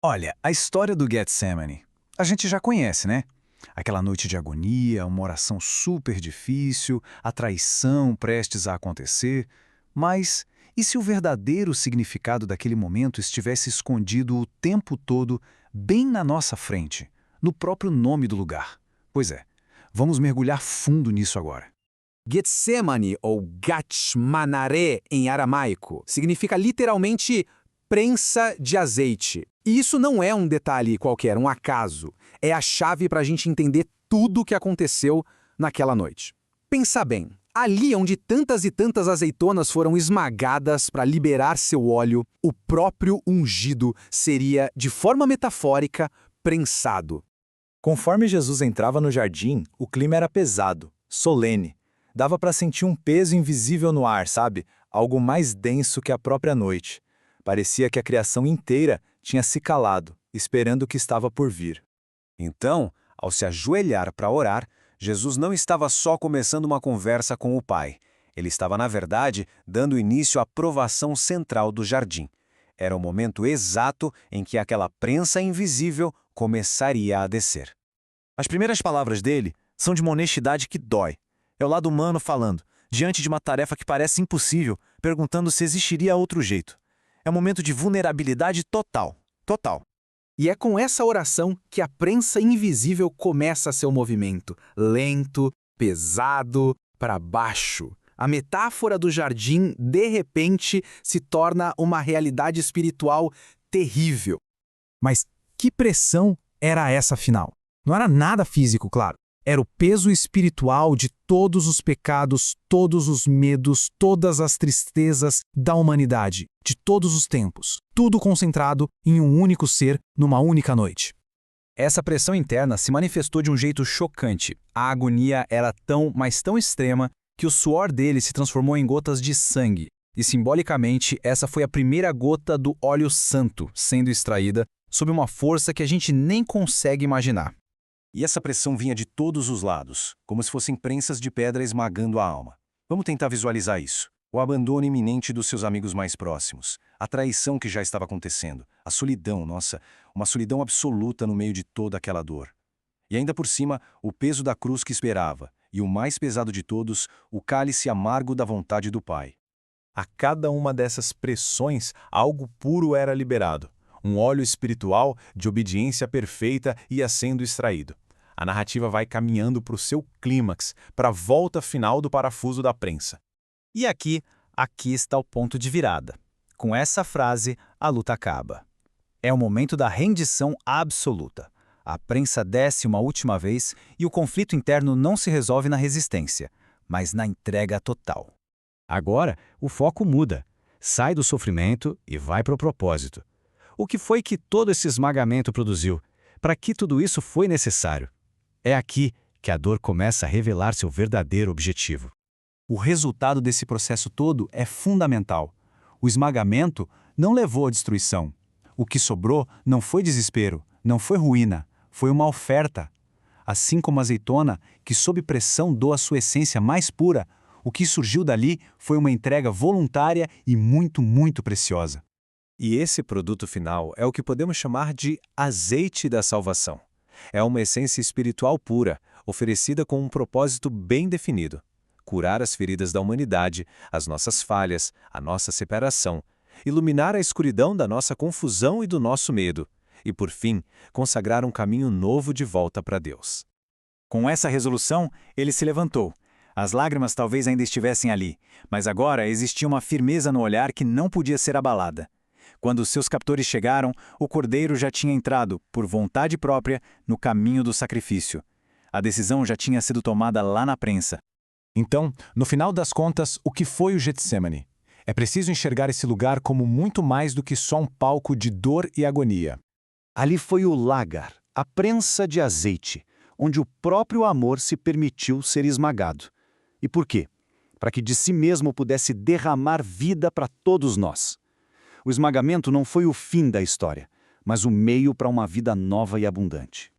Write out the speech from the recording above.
Olha, a história do Getsemane, a gente já conhece, né? Aquela noite de agonia, uma oração super difícil, a traição prestes a acontecer. Mas e se o verdadeiro significado daquele momento estivesse escondido o tempo todo, bem na nossa frente, no próprio nome do lugar? Pois é, vamos mergulhar fundo nisso agora. Getsemane, ou Gatshmanare em aramaico, significa literalmente prensa de azeite. E isso não é um detalhe qualquer, um acaso. É a chave para a gente entender tudo o que aconteceu naquela noite. Pensa bem, ali onde tantas e tantas azeitonas foram esmagadas para liberar seu óleo, o próprio ungido seria, de forma metafórica, prensado. Conforme Jesus entrava no jardim, o clima era pesado, solene. Dava para sentir um peso invisível no ar, sabe? Algo mais denso que a própria noite. Parecia que a criação inteira tinha se calado, esperando o que estava por vir. Então, ao se ajoelhar para orar, Jesus não estava só começando uma conversa com o Pai. Ele estava, na verdade, dando início à provação central do jardim. Era o momento exato em que aquela prensa invisível começaria a descer. As primeiras palavras dele são de uma honestidade que dói. É o lado humano falando, diante de uma tarefa que parece impossível, perguntando se existiria outro jeito. É um momento de vulnerabilidade total. Total. E é com essa oração que a prensa invisível começa seu movimento, lento, pesado, para baixo. A metáfora do jardim, de repente, se torna uma realidade espiritual terrível. Mas que pressão era essa afinal? Não era nada físico, claro. Era o peso espiritual de todos os pecados, todos os medos, todas as tristezas da humanidade, de todos os tempos. Tudo concentrado em um único ser, numa única noite. Essa pressão interna se manifestou de um jeito chocante. A agonia era tão, mas tão extrema, que o suor dele se transformou em gotas de sangue. E simbolicamente, essa foi a primeira gota do óleo santo sendo extraída sob uma força que a gente nem consegue imaginar. E essa pressão vinha de todos os lados, como se fossem prensas de pedra esmagando a alma. Vamos tentar visualizar isso. O abandono iminente dos seus amigos mais próximos, a traição que já estava acontecendo, a solidão, nossa, uma solidão absoluta no meio de toda aquela dor. E ainda por cima, o peso da cruz que esperava, e o mais pesado de todos, o cálice amargo da vontade do Pai. A cada uma dessas pressões, algo puro era liberado. Um óleo espiritual de obediência perfeita ia sendo extraído. A narrativa vai caminhando para o seu clímax, para a volta final do parafuso da prensa. E aqui está o ponto de virada. Com essa frase, a luta acaba. É o momento da rendição absoluta. A prensa desce uma última vez e o conflito interno não se resolve na resistência, mas na entrega total. Agora, o foco muda. Sai do sofrimento e vai para o propósito. O que foi que todo esse esmagamento produziu? Para que tudo isso foi necessário? É aqui que a dor começa a revelar seu verdadeiro objetivo. O resultado desse processo todo é fundamental. O esmagamento não levou à destruição. O que sobrou não foi desespero, não foi ruína, foi uma oferta. Assim como a azeitona, que sob pressão doa sua essência mais pura, o que surgiu dali foi uma entrega voluntária e muito, muito preciosa. E esse produto final é o que podemos chamar de azeite da salvação. É uma essência espiritual pura, oferecida com um propósito bem definido: curar as feridas da humanidade, as nossas falhas, a nossa separação, iluminar a escuridão da nossa confusão e do nosso medo, e, por fim, consagrar um caminho novo de volta para Deus. Com essa resolução, ele se levantou. As lágrimas talvez ainda estivessem ali, mas agora existia uma firmeza no olhar que não podia ser abalada. Quando seus captores chegaram, o cordeiro já tinha entrado, por vontade própria, no caminho do sacrifício. A decisão já tinha sido tomada lá na prensa. Então, no final das contas, o que foi o Getsemane? É preciso enxergar esse lugar como muito mais do que só um palco de dor e agonia. Ali foi o lágar, a prensa de azeite, onde o próprio amor se permitiu ser esmagado. E por quê? Para que de si mesmo pudesse derramar vida para todos nós. O esmagamento não foi o fim da história, mas o meio para uma vida nova e abundante.